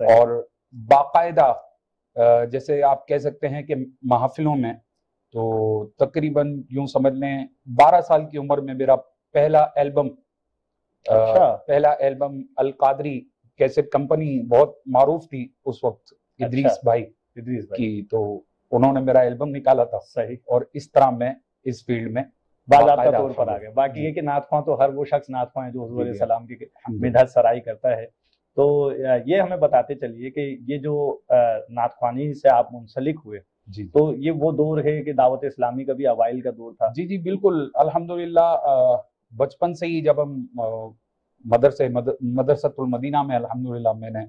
اور باقاعدہ جیسے آپ کہہ سکتے ہیں کہ محافلوں میں تو تقریباً یوں سمجھ لیں 12 سال کی عمر میں میرا پہلا البم القادری کیسٹ کمپنی بہت معروف تھی اس وقت، ادریس بھائی کی، تو انہوں نے میرا البم نکالا تھا۔ صحیح۔ اور اس طرح میں اس فیلڈ میں باضابطہ طور پر آ گئے۔ باقی یہ کہ نعت خواں تو ہر وہ شخص نعت خواں ہے جو حضور علیہ السلام کی مدحت سرائی کرتا ہے۔ تو یہ ہمیں بتاتے چلیے کہ یہ جو نعت خوانی سے آپ منسلک ہوئے تو یہ وہ دور ہے کہ دعوت اسلامی کا بھی اوائل کا دور تھا؟ جی بالکل، الحمدللہ بچپن سے ہی جب ہم مدرسۃ المدینہ میں الحمدللہ میں نے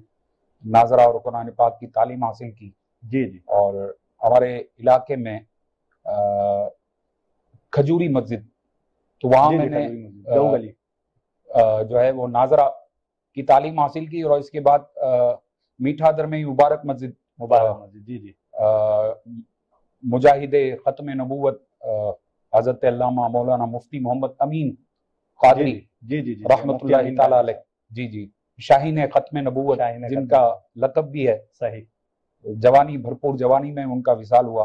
ناظرہ اور قرآن پاک کی تعلیم حاصل کی۔ جی اور ہمارے علاقے میں کھجوری مسجد، تو وہاں میں نے جو ہے وہ ناظرہ کی تعلیم حاصل کی، اور اس کے بعد میٹھا در میں مبارک مسجد مجاہد ختم نبوت حضرت علامہ مولانا مفتی محمد امین قادری رحمۃ اللہ تعالی علیہ، شاہین ختم نبوت جن کا لقب بھی ہے۔ صحیح۔ جوانی، بھرپور جوانی میں ان کا وصال ہوا،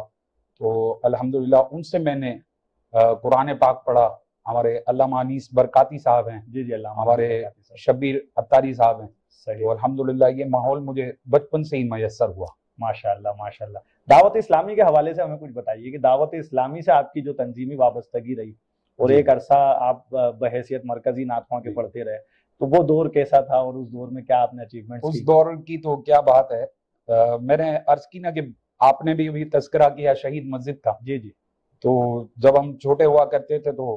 تو الحمدللہ ان سے میں نے قرآن پاک پڑھا۔ ہمارے علامہ انیس برکاتی صاحب ہیں، ہمارے شبیر اتاری صاحب ہیں، تو الحمدللہ یہ ماحول مجھے بچپن سے ہی میسر ہوا۔ ماشاءاللہ ماشاءاللہ۔ دعوت اسلامی کے حوالے سے ہمیں کچھ بتائیے کہ دعوت اسلامی سے آپ کی جو تنظیمی وابستگی رہی اور ایک عرصہ آپ بحیثیت مرکزی نعت خواں کے پڑھتے رہے، تو وہ دور کیسا تھا اور اس دور میں کیا آپ نے اچیومنٹس کی؟ اس دور کی تو کیا بات ہے، میں نے عرض کی نا کہ آپ نے بھی ابھی تذکرہ کیا شہید مسجد کا۔ تو جب ہم چھوٹے ہوا کرتے تھے تو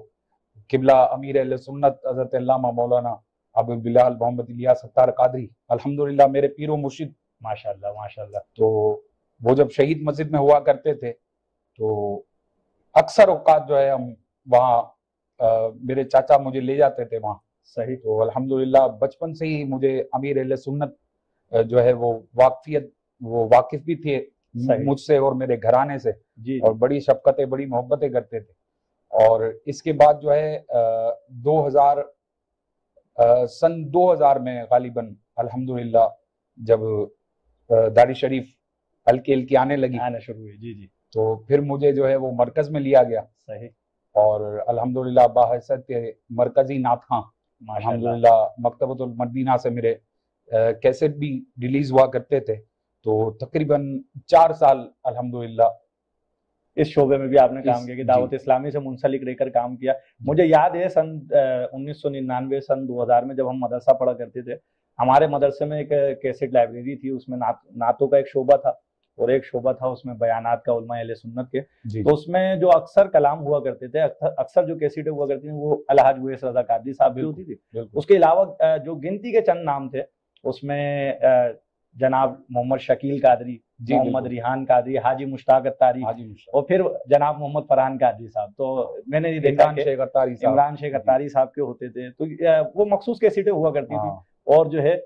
قبلہ امیر اہل سنت حضرت علامہ مولانا ابو بلال محمد الیاس ستار قادری الحمدللہ میرے پیر و مرشد، ماشاءاللہ ماشاءاللہ، تو وہ جب شہید مسجد میں ہوا کرتے تھے تو اکثر اوقات جو ہے ہم وہاں میرے چاچا مجھے لے جاتے تھے وہاں۔ صحیح۔ تو الحمدللہ بچپن سے ہی مجھے امیر اہل سنت جو ہے وہ واقف بھی تھے مجھ سے اور میرے گھرانے سے، اور بڑی شفقتیں بڑی محبتیں کرتے تھے۔ اور اس کے بعد جو ہے سن 2000 میں غالباً الحمدللہ جب داڑھی شریف ہلکی آنے شروع ہوئی، تو پھر مجھے جو ہے وہ مرکز میں لیا گیا۔ صحیح۔ اور الحمدللہ باحثیت مرکزی نعت خواں الحمدللہ مکتبۃ المدینہ سے میرے کیسٹ بھی ریلیز ہوا کرتے تھے، تو تقریباً 4 سال الحمدللہ اس شعبے میں بھی آپ نے کام کیا کہ دعوت اسلامی سے منسلک رہ کر کام کیا۔ مجھے یاد ہے سن 1999 سن 2000 میں جب ہم مدرسہ پڑھا کرتے تھے، ہمارے مدرسے میں ایک کیسٹ لائبریری تھی، اس میں نعتوں کا ایک شعبہ تھا اور ایک شعبہ تھا اس میں بیانات کا علماء اہل سنت کے۔ تو اس میں جو اکثر کلام ہوا کرتے تھے، اکثر جو کیسٹیں ہوا کرتی تھیں وہ الحاج اویس رضا قادری صاحب بھی ہوتی تھی۔ اس کے علاوہ جو گنتی کے چند نام تھے اس میں جناب محمد شکیل قادری، محمد ریحان قادری، حاجی مشتاق اتاری، اور پھر جناب محمد فرحان قادری صاحب۔ تو میں نے یہ دیکھا کہ عمران شیخ اتاری صاحب کے ہوتے تھے، تو وہ مخصوص کیسٹیں ہوا کرتی تھی، اور جو ہے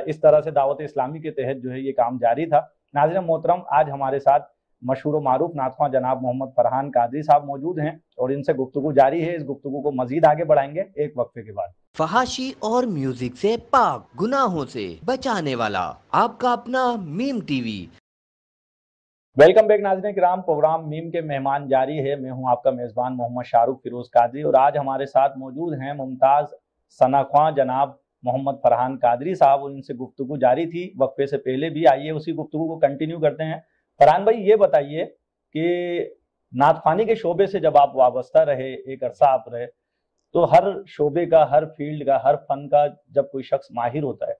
اس طرح سے دعوت اسلامی کے تحت جو ہے یہ کام جاری تھا۔ ناظرین محترم، آج ہمارے ساتھ مشہور و معروف نعت خواں جناب محمد فرحان قادری صاحب موجود ہیں اور ان سے گفتگو جاری ہے۔ اس گفتگو کو مزید آگے بڑھائیں گے ایک وقفے کے بعد۔ فحاشی اور میوزک سے پاک، گناہوں سے بچانے والا آپ کا اپنا میم ٹی وی۔ ویلکم بیک ناظرین کرام، پروگرام میم کے مہمان جاری ہے۔ میں ہوں آپ کا میزبان محمد شاہ فیروز قادری، اور آج ہمارے ساتھ موجود ہیں ممتاز ثنا خواں جناب محمد فرحان قادری صاحب، اور ان سے گفتگو جاری تھی وقفے سے پہلے بھی۔ آئیے اسی گفتگو کو کنٹینیو کرتے ہیں۔ فرحان بھائی یہ بتائیے کہ نعت خوانی کے شعبے سے جب آپ وابستہ رہے، ایک عرصہ آپ رہے، تو ہر شعبے کا، ہر فیلڈ کا، ہر فن کا جب کوئی شخص ماہر ہوتا ہے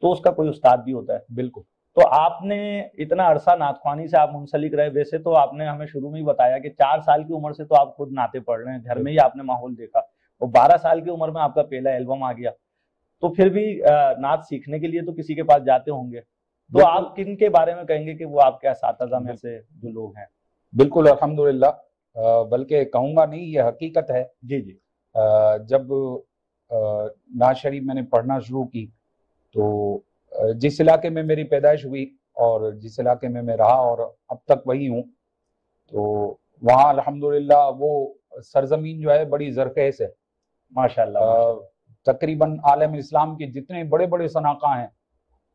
تو اس کا کوئی استاد بھی ہوتا ہے۔ بالکل۔ تو آپ نے اتنا عرصہ نعت خوانی سے آپ منسلک رہے، ویسے تو آپ نے ہمیں شروع میں ہی بتایا کہ 4 سال کی عمر سے تو آپ خود نعتیں پڑھ رہے ہیں، گھر میں ہی آپ نے ماحول دیکھا، اور 12 سال کی عمر میں آپ کا پہلا البم آ گیا، تو پھر بھی نعت سیکھنے کے لیے تو کسی کے پاس جاتے ہوں گے، تو آپ کن کے بارے میں کہیں گے کہ وہ آپ کے اساتذہ میں سے جو لوگ ہیں؟ بالکل الحمدللہ، بلکہ کہوں گا نہیں، یہ حقیقت ہے۔ جب نعت شریف میں نے پڑھنا شروع کی تو جس علاقے میں میری پیدائش ہوئی اور جس علاقے میں میں رہا اور اب تک وہی ہوں، تو وہاں الحمدللہ وہ سرزمین جو ہے بڑی زرخیز ہے ماشاءاللہ۔ تقریباً عالم اسلام کے جتنے بڑے بڑے صناخواں ہیں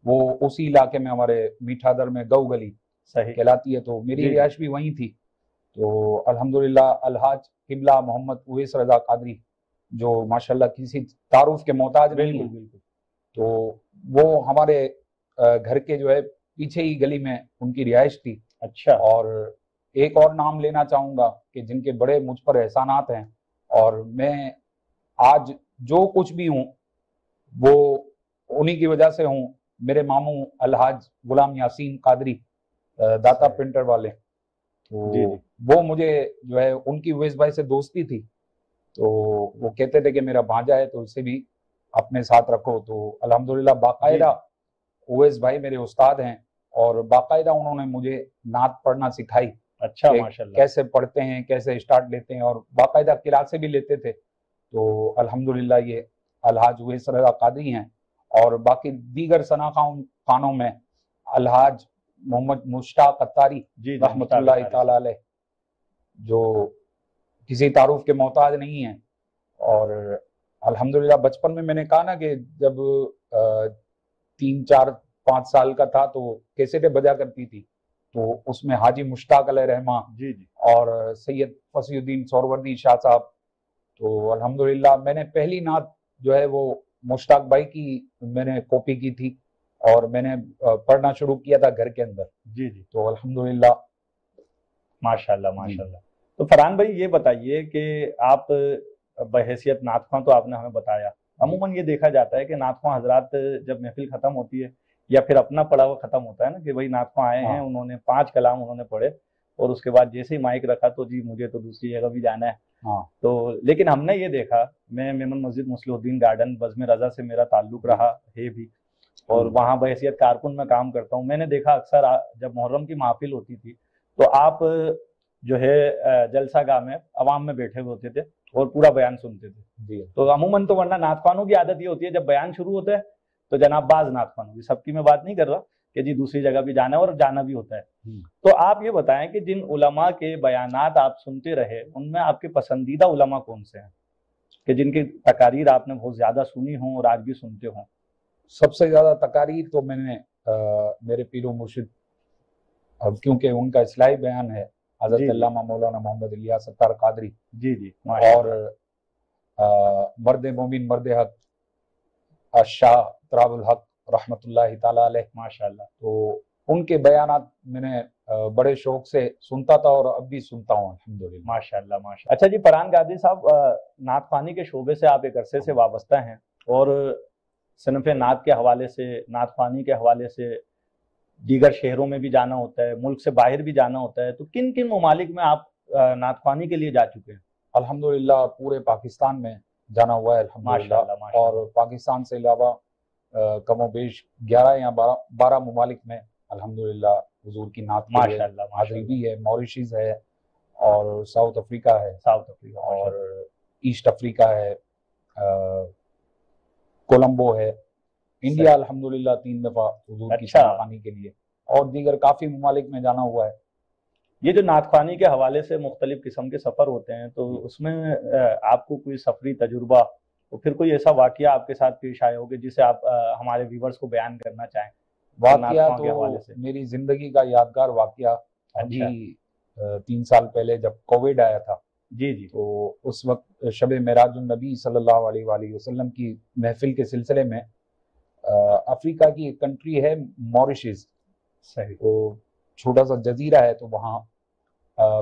وہ اسی علاقے میں ہمارے میٹھا در میں گو گلی صحیح کہلاتی ہے، تو میری جی جی رہائش بھی وہیں تھی۔ تو الحمدللہ الحاج قبلہ محمد اویس رضا قادری جو ماشاءاللہ کسی تعارف کے محتاج نہیں بالکل ہیں، بالکل تو وہ ہمارے گھر کے جو ہے پیچھے ہی گلی میں ان کی رہائش تھی۔ اچھا اور ایک اور نام لینا چاہوں گا کہ جن کے بڑے مجھ پر احسانات ہیں، اور میں آج جو کچھ بھی ہوں وہ انہی کی وجہ سے ہوں، میرے ماموں الحاج غلام یاسین قادری داتا صحیح پرنٹر والے، تو جی جی وہ مجھے جو ہے ان کی اویس بھائی سے دوستی تھی، تو وہ کہتے تھے کہ میرا بھانجا ہے تو اسے بھی اپنے ساتھ رکھو، تو الحمدللہ جی باقاعدہ جی اویس بھائی میرے استاد ہیں، اور باقاعدہ انہوں نے مجھے نعت پڑھنا سکھائی اچھا کہ ماشاءاللہ کیسے پڑھتے ہیں، کیسے اسٹارٹ لیتے ہیں، اور باقاعدہ کلاسیں بھی لیتے تھے۔ تو الحمدللہ یہ الحاج اویس رضا قادری ہیں، اور باقی دیگر ثنا خانوں میں الحاج محمد مشتاق اتاری جی جی رحمۃ مشتاق اللہ اتاری تعالی صاحب علیہ، جو کسی تعارف کے محتاج نہیں ہیں۔ اور الحمدللہ بچپن میں نے کہا نا کہ جب 3 4 5 سال کا تھا تو کیسٹیں بجا کرتی تھی، تو اس میں حاجی مشتاق علیہ رحمہ جی جی اور سید فصیح الدین سہروردی شاہ صاحب، تو الحمدللہ میں نے پہلی نعت جو ہے وہ مشتاق بھائی کی میں نے کاپی کی تھی، اور میں نے پڑھنا شروع کیا تھا گھر کے اندر، جی جی تو الحمدللہ ماشاءاللہ جی ماشاءاللہ۔ تو فرحان بھائی یہ بتائیے کہ آپ بحیثیت نعت خواں تو آپ نے ہمیں بتایا، عموماً یہ دیکھا جاتا ہے کہ نعت خواں حضرات جب محفل ختم ہوتی ہے یا پھر اپنا پڑا ہوا ختم ہوتا ہے نا، کہ بھائی نعت خواں آئے ہیں، انہوں نے 5 کلام انہوں نے پڑھے، اور اس کے بعد جیسے ہی مائک رکھا تو جی مجھے تو دوسری جگہ بھی جانا ہے۔ ہاں تو لیکن ہم نے یہ دیکھا، میں میمن مسجد مصلح الدین گارڈن بزم رضا سے میرا تعلق رہا ہے بھی، اور وہاں بحیثیت کارکن میں کام کرتا ہوں، میں نے دیکھا اکثر جب محرم کی محفل ہوتی تھی تو آپ جو ہے جلسہ گاہ میں عوام میں بیٹھے ہوئے ہوتے تھے اور پورا بیان سنتے تھے۔ جی تو عموماً تو ورنہ نعت خوانوں کی عادت یہ ہوتی ہے جب بیان شروع ہوتا ہے تو جناب بعض نعت خوانوں کی، سب کی میں بات نہیں کر رہا کہ جی دوسری جگہ بھی جانا ہے، اور جانا بھی ہوتا ہے۔ تو آپ یہ بتائیں کہ جن علماء کے بیانات آپ سنتے رہے ان میں آپ کے پسندیدہ علماء کون سے ہیں کہ جن کی تقاریر آپ نے بہت زیادہ سنی ہوں اور آج بھی سنتے ہوں؟ سب سے زیادہ تقاریر تو میں نے میرے پیر و مرشد، کیونکہ ان کا اصلاحی بیان ہے، حضرت جی جی علامہ مولانا محمد الیاس ستار قادری، جی جی اور ماشاءاللہ مرد مومن مرد حق شاہ تراب الحق رحمۃ اللہ تعالی علیہ، ماشاءاللہ تو ان کے بیانات میں نے بڑے شوق سے سنتا تھا اور اب بھی سنتا ہوں الحمدللہ۔ ماشاءاللہ ماشاءاللہ۔ اچھا جی فرحان قادری صاحب، نعت خوانی کے شعبے سے آپ ایک عرصے سے وابستہ ہیں، اور صنف نعت کے حوالے سے، نعت خوانی کے حوالے سے دیگر شہروں میں بھی جانا ہوتا ہے، ملک سے باہر بھی جانا ہوتا ہے، تو کن کن ممالک میں آپ نعت خوانی کے لیے جا چکے ہیں؟ الحمدللہ پورے پاکستان میں جانا ہوا ہے الحمدللہ، ماشاءاللہ ماشاءاللہ۔ اور پاکستان سے علاوہ کم و بیش 11 یا 12 ممالک میں الحمدللہ حضور کی نعت کے لیے ماشاءاللہ حاضری ماشاءاللہ۔ بھی ہے، موریشیز ہے، اور ساؤتھ افریقہ ہے، ساؤتھ افریقہ اور ماشاءاللہ۔ ایسٹ افریقہ ہے، کولمبو ہے، انڈیا صحیح الحمدللہ 3 دفعہ حضور کی اچھا، ثنا خوانی کے لیے، اور دیگر کافی ممالک میں جانا ہوا ہے۔ یہ جو نعت خوانی کے حوالے سے مختلف قسم کے سفر ہوتے ہیں تو اس میں آپ کو کوئی سفری تجربہ اور پھر کوئی ایسا واقعہ آپ کے ساتھ پیش آیا ہو کہ جسے آپ ہمارے ویورز کو بیان کرنا چاہیں نعت واقعہ خواں کے حوالے تو سے؟ میری زندگی کا یادگار واقعہ ابھی اچھا 3 سال پہلے جب کووڈ آیا تھا، جی جی تو اس وقت شب معراج النبی صلی اللہ علیہ وآلہ وسلم کی محفل کے سلسلے میں افریقہ کی ایک کنٹری ہے موریشیز، صحیح تو چھوٹا سا جزیرہ ہے، تو وہاں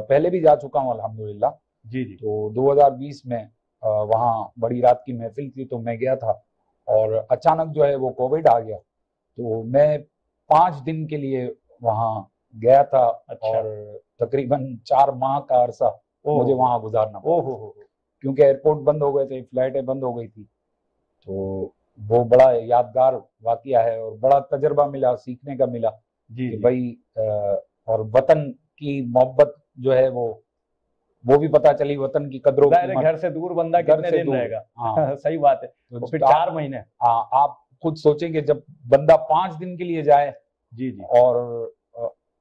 پہلے بھی جا چکا ہوں الحمدللہ۔ جی جی تو 2020 میں وہاں بڑی رات کی محفل تھی تو میں گیا تھا، اور اچانک جو ہے وہ کووڈ آ گیا، تو میں 5 دن کے لیے وہاں گیا تھا، اچھا اور تقریباً 4 ماہ کا عرصہ مجھے وہاں گزارنا پڑا، ہو کیونکہ ایئرپورٹ بند ہو گئے تھے، فلائٹیں بند ہو گئی تھی، تو وہ بڑا یادگار واقعہ ہے، اور بڑا تجربہ ملا، سیکھنے کا ملا جی کہ جی بھائی اور وطن کی محبت جو ہے وہ بھی پتہ چلی، وطن کی قدر و ظاہر ہے قیمت، گھر سے دور بندہ گھر کتنے سے دن دور، رہے گا؟ ہاں صحیح بات ہے، تو اور پھر 4 مہینے۔ ہاں آپ خود سوچیں کہ جب بندہ 5 دن کے لیے جائے جی جی اور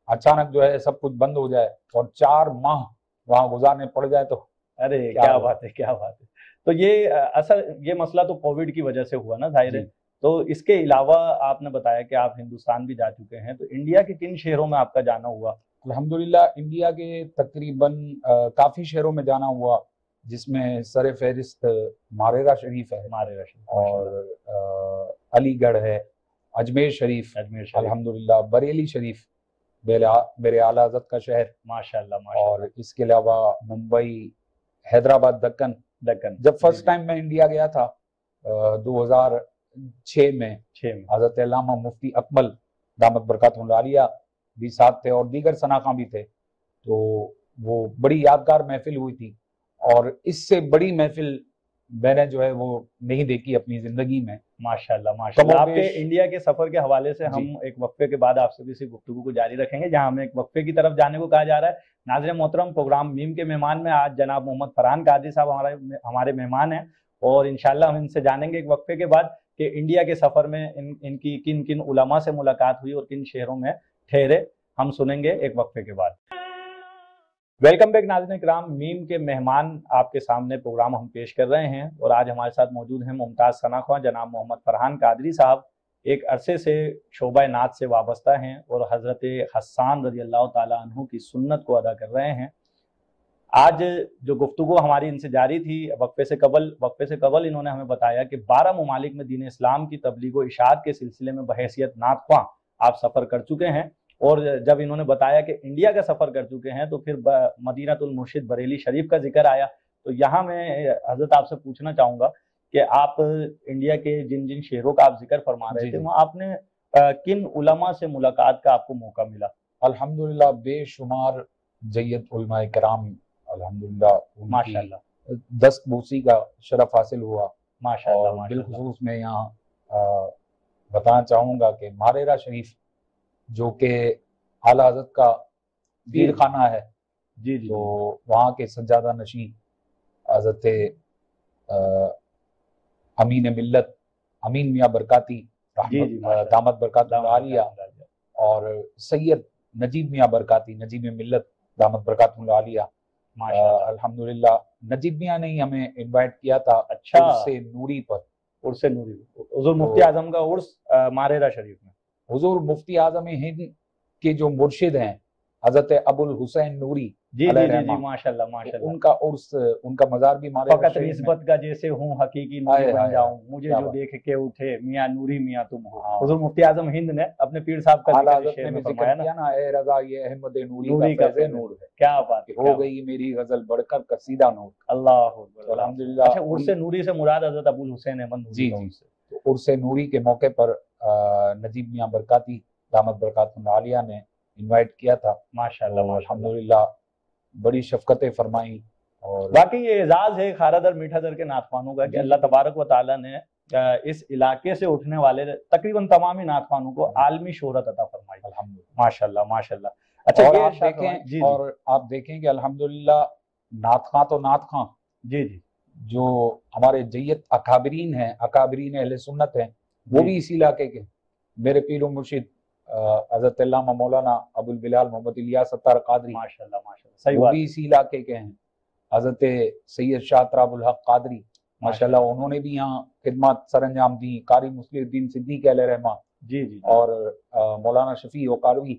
اچانک جو ہے سب کچھ بند ہو جائے اور 4 ماہ وہاں گزارنے پڑ جائے، تو ارے کیا بات ہے، کیا بات ہے۔ تو یہ اصل یہ مسئلہ تو کووڈ کی وجہ سے ہوا نا، ظاہر ہے جی تو اس کے علاوہ آپ نے بتایا کہ آپ ہندوستان بھی جا چکے ہیں، تو انڈیا کے کن شہروں میں آپ کا جانا ہوا؟ الحمدللہ انڈیا کے تقریباً کافی شہروں میں جانا ہوا، جس میں سر فہرست ماریرا شریف ہے، ماریرا شریف اور علی گڑھ ہے، اجمیر شریف، الحمدللہ بریلی شریف میرے اعلیٰ حضرت کا شہر، ماشاءاللہ، اور اس کے علاوہ ممبئی، حیدرآباد، دکن۔ جب فرسٹ ٹائم میں انڈیا گیا تھا 2006 میں، حضرت علامہ مفتی اکمل دامت برکاتہ العالیہ بھی ساتھ تھے اور دیگر سناخاں بھی تھے، تو وہ بڑی یادگار محفل ہوئی تھی، اور اس سے بڑی محفل میں نے جو ہے وہ نہیں دیکھی اپنی زندگی میں۔ ماشاءاللہ ماشاءاللہ۔ آپ کے انڈیا کے سفر کے حوالے سے ہم ایک وقفے کے بعد آپ سے بھی اسی گفتگو کو جاری رکھیں گے، جہاں ہمیں ایک وقفے کی طرف جانے کو کہا جا رہا ہے۔ ناظرین محترم، پروگرام میم کے مہمان میں آج جناب محمد فرحان قادری صاحب ہمارے مہمان ہیں، اور انشاءاللہ ہم ان سے جانیں گے ایک وقفے کے بعد کہ انڈیا کے سفر میں ان کی کن کن علماء سے ملاقات ہوئی اور کن شہروں میں ٹھہرے، ہم سنیں گے ایک وقفے کے بعد۔ ویلکم بیک ناظرین کرام، میم کے مہمان آپ کے سامنے پروگرام ہم پیش کر رہے ہیں، اور آج ہمارے ساتھ موجود ہیں ممتاز ثناء جناب محمد فرحان قادری صاحب، ایک عرصے سے شعبہ نعت سے وابستہ ہیں اور حضرت حسان رضی اللہ تعالیٰ عنہ کی سنت کو ادا کر رہے ہیں۔ آج جو گفتگو ہماری ان سے جاری تھی وقفے سے قبل انہوں نے ہمیں بتایا کہ 12 ممالک میں دین اسلام کی تبلیغ و اشاعت کے سلسلے میں بحیثیت نعت خواں آپ سفر کر چکے ہیں، اور جب انہوں نے بتایا کہ انڈیا کا سفر کر چکے ہیں تو پھر مدینہ المرشد بریلی شریف کا ذکر آیا، تو یہاں میں حضرت آپ سے پوچھنا چاہوں گا کہ آپ انڈیا کے جن شہروں کا آپ ذکر فرما رہے تھے، وہاں آپ نے کن علماء سے ملاقات کا آپ کو موقع ملا؟ الحمدللہ بے شمار جید علماء کرام، الحمدللہ ماشاءاللہ دست بوسی کا شرف حاصل ہوا، ماشاءاللہ۔ بالخصوص میں یہاں بتانا چاہوں گا کہ ماریرا شریف جو کہ اعلیٰ حضرت کا پیر خانہ ہے، تو وہاں کے سجادہ نشین حضرت امین ملت امین میاں برکاتی دامت برکاتہ العالیہ، اور سید نجیب میاں برکاتی نجیب ملت دامت برکاتہ العالیہ، الحمدللہ نجیب میاں نے ہی ہمیں انوائٹ کیا تھا عرس نوری پر، حضور مفتی اعظم کا عرس ماریرا شریف میں۔ حضور مفتی اعظم ہند کے جو مرشد ہیں حضرت ابو الحسین نوری علیہ رحمہ، ماشاءاللہ ماشاءاللہ، ان کا عرس، ان کا مزار بھی ماریرا فقط شریف میں۔ نسبت کا جیسے ہوں حقیقی نوری بن جاؤں، مجھے جو دیکھ کے اٹھے میاں نوری میاں تم ہو۔ حضور مفتی اعظم ہند نے اپنے پیر صاحب کا ذکر کیا نا، اے رضا یہ احمد نوری کا فیض نور ہے، کیا بات ہو گئی میری غزل بڑھ کر قصیدہ نور۔ اللہ اکبر، الحمدللہ۔ اچھا، عرس نوری سے مراد حضرت ابو الحسین احمد نوری کا عرس ہے۔ عرس نوری کے موقع پر نجیب میاں برکاتی دامت برکاتہ العالیہ نے انوائٹ کیا تھا، ماشاءاللہ الحمدللہ بڑی شفقتیں فرمائیں، اور باقی یہ اعزاز ہے کھارا در میٹھا در کے نعت خوانوں کا کہ اللہ تبارک و تعالیٰ نے اس علاقے سے اٹھنے والے تقریباً تمام ہی نعت خوانوں کو عالمی شہرت عطا فرمائی، الحمدللہ ماشاءاللہ ماشاءاللہ۔ اچھا، اور آپ دیکھیں کہ الحمدللہ نعت خواں تو نعت خواں، جو ہمارے جیت اکابرین ہیں، اکابرین اہل سنت ہیں، وہ بھی اسی علاقے کے۔ میرے پیر و مرشد حضرت علامہ مولانا ابو البلال محمد الیاس ستار قادری، ماشاءاللہ ماشاءاللہ، وہ بھی اسی علاقے کے ہیں۔ حضرت سید شاہ تراب الحق قادری، ماشاءاللہ انہوں نے بھی یہاں خدمات سر انجام دی۔ قاری مسلم الدین صدیق علیہ رحمہ، اور مولانا شفیع وقاروی،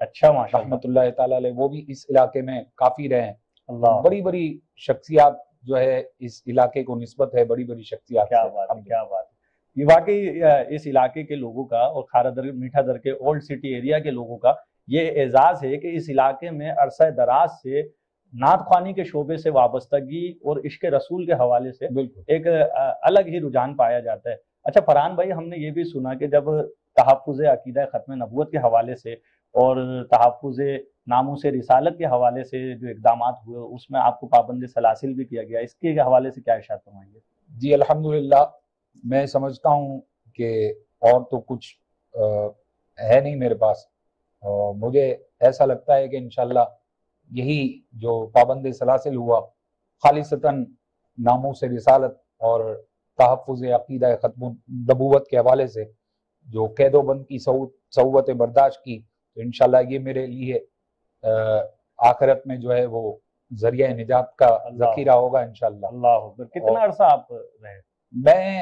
اچھا رحمت اللہ تعالیٰ علیہ، وہ بھی اس علاقے میں کافی رہے ہیں۔ بڑی بڑی شخصیات جو ہے اس علاقے کو نسبت ہے، بڑی بڑی شخصیات۔ کیا بات ہے، کیا بات ہے۔ یہ واقعی اس علاقے کے لوگوں کا اور کھارا در میٹھا در کے اولڈ سٹی ایریا کے لوگوں کا یہ اعزاز ہے کہ اس علاقے میں عرصہ دراز سے نعت خوانی کے شعبے سے وابستگی اور عشق رسول کے حوالے سے ایک الگ ہی رجحان پایا جاتا ہے۔ اچھا فرحان بھائی، ہم نے یہ بھی سنا کہ جب تحفظ عقیدہ ختم نبوت کے حوالے سے اور تحفظ ناموس رسالت کے حوالے سے جو اقدامات ہوئے، اس میں آپ کو پابند سلاسل بھی کیا گیا، اس کے حوالے سے کیا ارشاد فرمائیں گے؟ جی الحمدللہ، میں سمجھتا ہوں کہ اور تو کچھ ہے نہیں میرے پاس، مجھے ایسا لگتا ہے کہ انشاءاللہ یہی جو پابند سلاسل ہوا خالصتاً ناموس رسالت اور تحفظ عقیدہ ختم نبوت کے حوالے سے جو قید و بند کی صعوبت برداشت کی، تو انشاءاللہ یہ میرے لیے آخرت میں جو ہے وہ ذریعہ نجات کا ذخیرہ ہوگا انشاءاللہ۔ اللہ اکبر۔ کتنا عرصہ آپ رہے؟ میں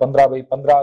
15x15